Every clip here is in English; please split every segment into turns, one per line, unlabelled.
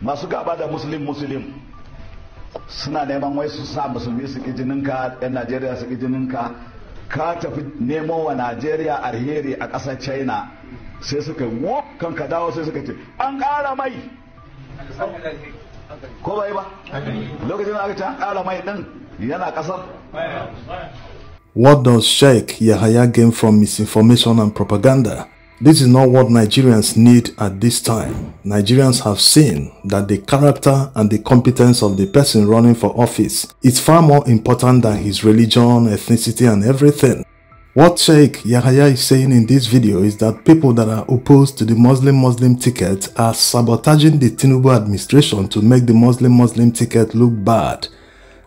masu gaba da muslim suna neman wai su sa musulmi su ki jininka, yan Najeriya su ki jininka, ka tafi nemo wa Najeriya alheri a ƙasar China sai suka wo kan ka dawo sai suka ce an ƙara mai ko bai ba lokacin da aka ce an ƙara mai din yana ƙasar.
What does Sheikh Yahaya gain from misinformation and propaganda? This is not what Nigerians need at this time. Nigerians have seen that the character and the competence of the person running for office is far more important than his religion, ethnicity and everything. What Sheikh Yahaya is saying in this video is that people that are opposed to the Muslim ticket are sabotaging the Tinubu administration to make the Muslim ticket look bad.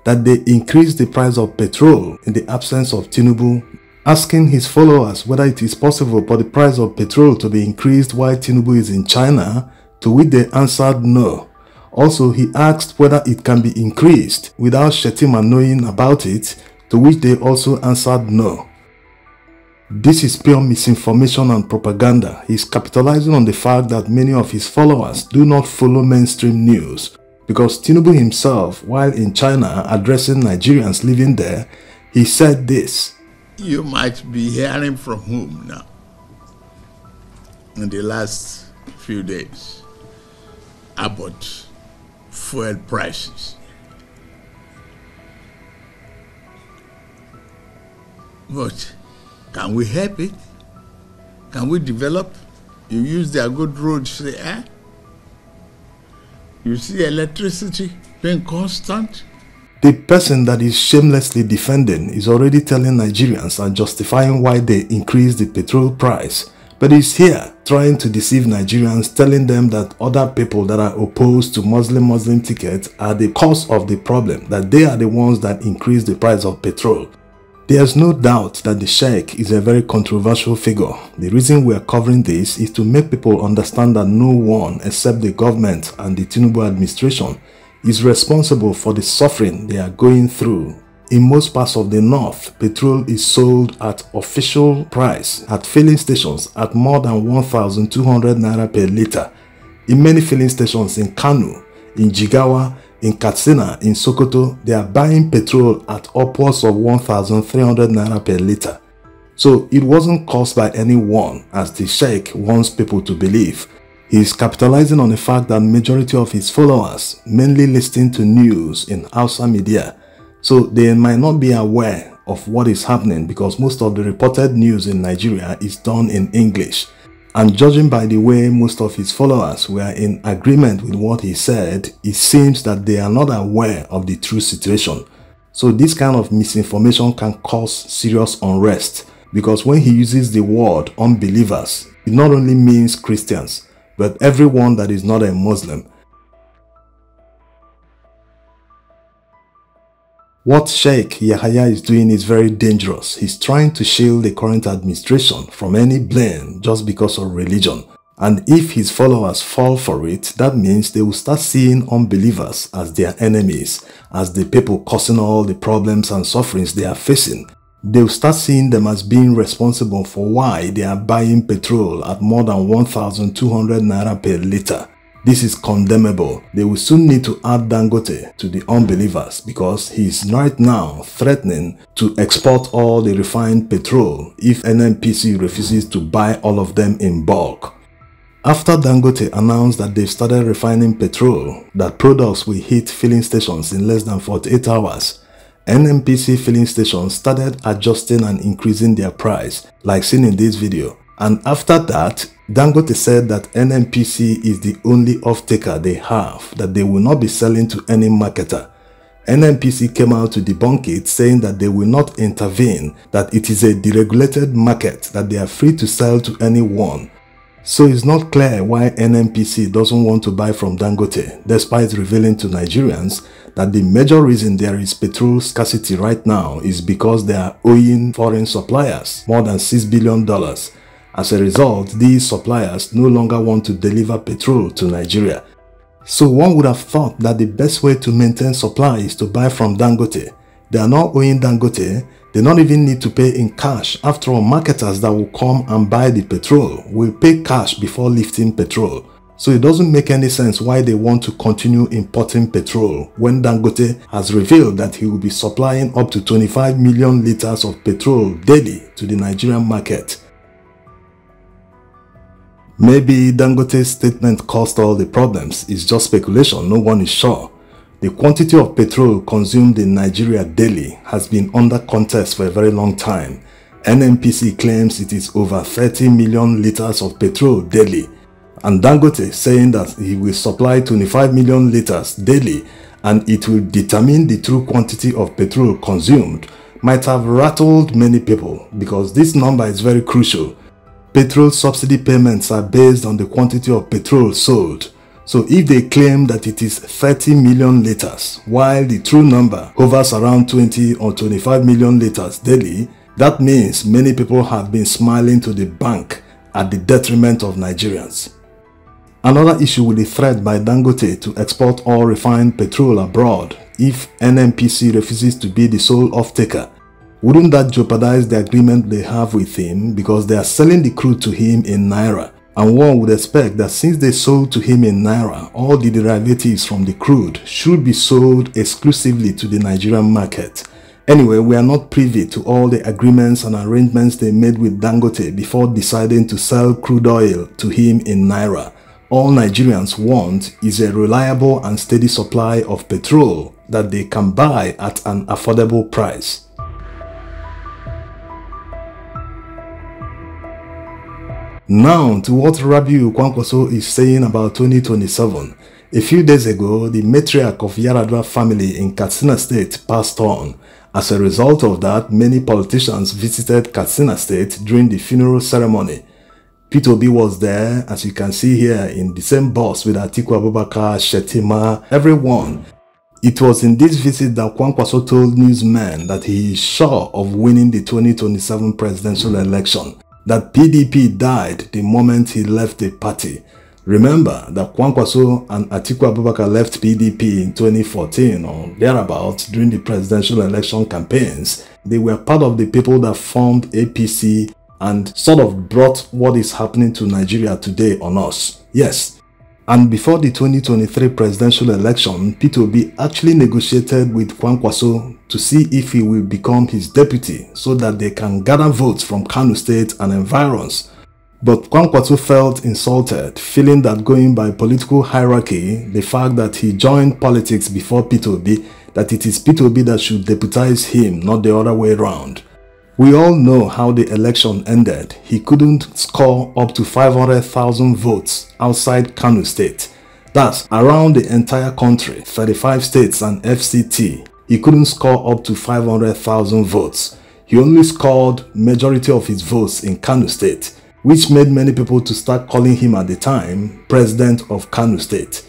That they increase the price of petrol in the absence of Tinubu, asking his followers whether it is possible for the price of petrol to be increased while Tinubu is in China, to which they answered no. Also, he asked whether it can be increased without Shetima knowing about it, to which they also answered no. This is pure misinformation and propaganda. He is capitalizing on the fact that many of his followers do not follow mainstream news, because Tinubu himself, while in China addressing Nigerians living there, he said this.
You might be hearing from whom now in the last few days about fuel prices. But can we help it? Can we develop? You use their good roads there. You see electricity being constant.
The person that is shamelessly defending is already telling Nigerians and justifying why they increased the petrol price, but is here trying to deceive Nigerians, telling them that other people that are opposed to Muslim tickets are the cause of the problem, that they are the ones that increase the price of petrol. There's no doubt that the Sheikh is a very controversial figure. The reason we are covering this is to make people understand that no one except the government and the Tinubu administration is responsible for the suffering they are going through. In most parts of the north, petrol is sold at official price at filling stations at more than 1,200 naira per litre. In many filling stations in Kano, in Jigawa, in Katsina, in Sokoto, they are buying petrol at upwards of 1,300 naira per litre. So it wasn't caused by anyone, as the Sheikh wants people to believe. He is capitalizing on the fact that majority of his followers mainly listen to news in Hausa media, so they might not be aware of what is happening because most of the reported news in Nigeria is done in English. And judging by the way most of his followers were in agreement with what he said, it seems that they are not aware of the true situation. So this kind of misinformation can cause serious unrest, because when he uses the word unbelievers, it not only means Christians, but everyone that is not a Muslim. What Sheikh Yahaya is doing is very dangerous. He's trying to shield the current administration from any blame just because of religion. And if his followers fall for it, that means they will start seeing unbelievers as their enemies, as the people causing all the problems and sufferings they are facing. They will start seeing them as being responsible for why they are buying petrol at more than 1,200 naira per litre. This is condemnable. They will soon need to add Dangote to the unbelievers, because he is right now threatening to export all the refined petrol if NNPC refuses to buy all of them in bulk. After Dangote announced that they've started refining petrol, that products will hit filling stations in less than 48 hours, NNPC filling stations started adjusting and increasing their price, like seen in this video. And after that, Dangote said that NNPC is the only off-taker they have, that they will not be selling to any marketer. NNPC came out to debunk it, saying that they will not intervene, that it is a deregulated market, that they are free to sell to anyone. So it's not clear why NNPC doesn't want to buy from Dangote, despite revealing to Nigerians that the major reason there is petrol scarcity right now is because they are owing foreign suppliers more than $6 billion. As a result, these suppliers no longer want to deliver petrol to Nigeria. So one would have thought that the best way to maintain supply is to buy from Dangote. They are not owing Dangote. They don't even need to pay in cash. After all, marketers that will come and buy the petrol will pay cash before lifting petrol. So it doesn't make any sense why they want to continue importing petrol when Dangote has revealed that he will be supplying up to 25 million liters of petrol daily to the Nigerian market. Maybe Dangote's statement caused all the problems. It's just speculation, no one is sure. The quantity of petrol consumed in Nigeria daily has been under contest for a very long time. NNPC claims it is over 30 million liters of petrol daily, and Dangote saying that he will supply 25 million liters daily and it will determine the true quantity of petrol consumed might have rattled many people, because this number is very crucial. Petrol subsidy payments are based on the quantity of petrol sold. So if they claim that it is 30 million liters, while the true number hovers around 20 or 25 million liters daily, that means many people have been smiling to the bank at the detriment of Nigerians. Another issue with the threat by Dangote to export all refined petrol abroad if NNPC refuses to be the sole off-taker. Wouldn't that jeopardize the agreement they have with him, because they are selling the crude to him in Naira? And one would expect that since they sold to him in Naira, all the derivatives from the crude should be sold exclusively to the Nigerian market. Anyway, we are not privy to all the agreements and arrangements they made with Dangote before deciding to sell crude oil to him in Naira. All Nigerians want is a reliable and steady supply of petrol that they can buy at an affordable price. Now to what Rabiu Kwankwaso is saying about 2027. A few days ago, the matriarch of Yaradua family in Katsina State passed on. As a result of that, many politicians visited Katsina State during the funeral ceremony. P2B was there, as you can see here, in the same bus with Atiku Abubakar, Shetima, everyone. It was in this visit that Kwankwaso told newsmen that he is sure of winning the 2027 presidential election, that PDP died the moment he left the party. Remember that Kwankwaso and Atiku Abubakar left PDP in 2014 or thereabouts during the presidential election campaigns. They were part of the people that formed APC and sort of brought what is happening to Nigeria today on us. Yes. And before the 2023 presidential election, P2B actually negotiated with Kwankwaso to see if he will become his deputy so that they can gather votes from Kano State and environs. But Kwankwaso felt insulted, feeling that going by political hierarchy, the fact that he joined politics before P2B, that it is P2B that should deputize him, not the other way around. We all know how the election ended. He couldn't score up to 500,000 votes outside Kano State. That's around the entire country, 35 states and FCT. He couldn't score up to 500,000 votes. He only scored majority of his votes in Kano State, which made many people to start calling him at the time President of Kano State.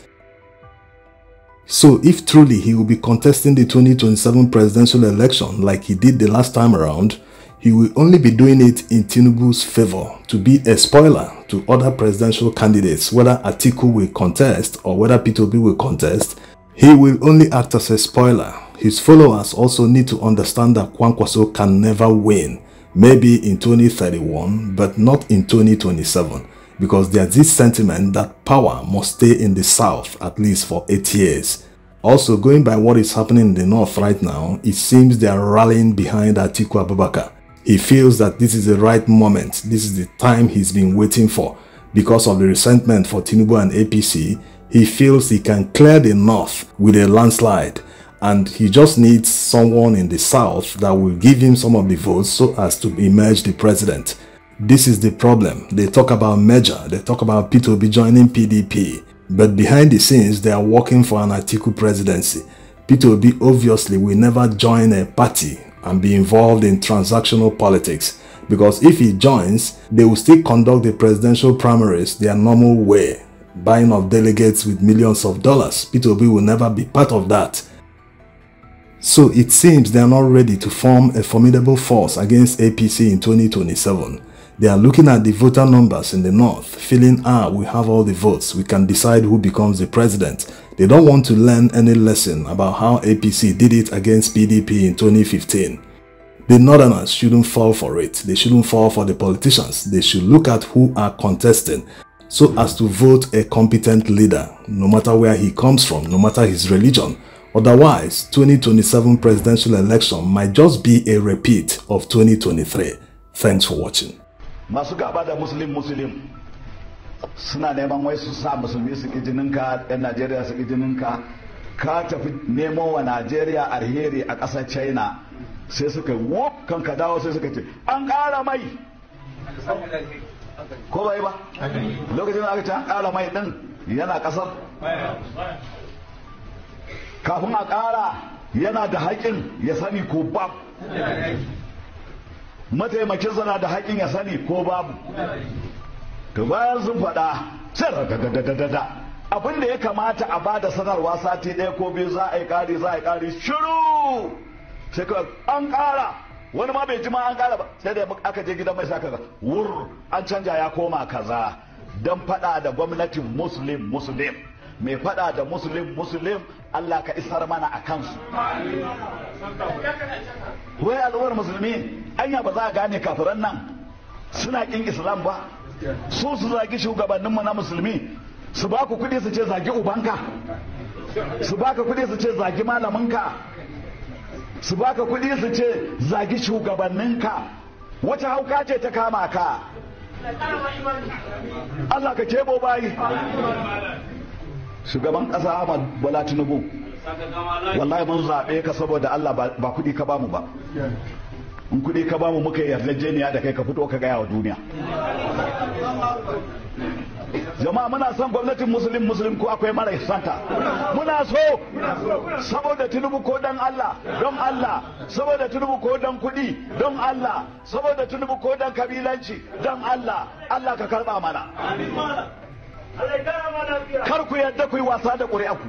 So if truly he will be contesting the 2027 presidential election like he did the last time around, he will only be doing it in Tinubu's favor, to be a spoiler to other presidential candidates. Whether Atiku will contest or whether P2B will contest, he will only act as a spoiler. His followers also need to understand that Kwankwaso can never win. Maybe in 2031, but not in 2027, because there's this sentiment that power must stay in the south at least for 8 years. Also, going by what is happening in the north right now, it seems they are rallying behind Atiku Abubakar. He feels that this is the right moment, this is the time he's been waiting for. Because of the resentment for Tinubu and APC, he feels he can clear the north with a landslide, and he just needs someone in the south that will give him some of the votes so as to emerge the president. This is the problem. They talk about merger, they talk about P2B joining PDP, but behind the scenes they are working for an Atiku presidency. P2B obviously will never join a party and be involved in transactional politics, because if he joins, they will still conduct the presidential primaries their normal way, buying of delegates with millions of dollars. P2B will never be part of that. So it seems they are not ready to form a formidable force against APC in 2027. They are looking at the voter numbers in the north, feeling, we have all the votes, we can decide who becomes the president. They don't want to learn any lesson about how APC did it against PDP in 2015. The northerners shouldn't fall for it. They shouldn't fall for the politicians. They should look at who are contesting. so as to vote a competent leader, no matter where he comes from, no matter his religion. Otherwise, 2027 presidential election might just be a repeat of 2023. Thanks for watching.
Masu gaba da Muslim suna neman wai su sa musulmi su kijininka, 'yan Najeriya su kijininka, ka tafi nemo wa Najeriya alheri a ƙasar China, sai suka wop kan ka dawo sai suka ce an ƙara mai. Ko bai ba? Lokacin da aka ce an ƙara mai ɗin yana ƙasar. Kafin a ƙara yana da haƙin ya sani ko babu. Mataimakinsa na da haƙin ya sani ko babu. To bayan sun faɗa sai abin da ya kamata a bada sanarwa sati ɗaya ko biyu za a yi ƙari shiru sai kawai an ƙara, wani ma bai ji ma an ƙara ba, sai da aka je gidan mai saka ga wur an canja ya koma kaza, don faɗa da gwamnatin muslim mai faɗa da muslim Allah ka isar mana a kansu. Wai al'ummar musulmi anya ba za a gane kafiran nan suna ƙin Islam ba, su zagi shugabanninmu na musulmi, su ba ku kudi su ce zagi ubanka, su ba ka kudi su ce zagi malaminka, su ba ka kudi su ce zagi shugabanninka. Wata hauka ce ta kama ka? Allah ka kebo bayi. Shugaban ƙasa Ahmad Bola Tinubu, wallahi mun zaɓe ka saboda Allah ba kudi ka bamu ba. In kudi ka bamu muka yarjejeniya da kai ka fito ka gaya wa duniya. Jama'a muna son gwamnatin muslim ko akwai mara santa? Muna so saboda Tinubu ko dan Allah, don Allah, saboda Tinubu ko dan kudi, don Allah, saboda Tinubu ko dan kabilanci, don Allah. Allah ka karba mana. Kar ku yadda ku yi wasa da ƙuri'arku.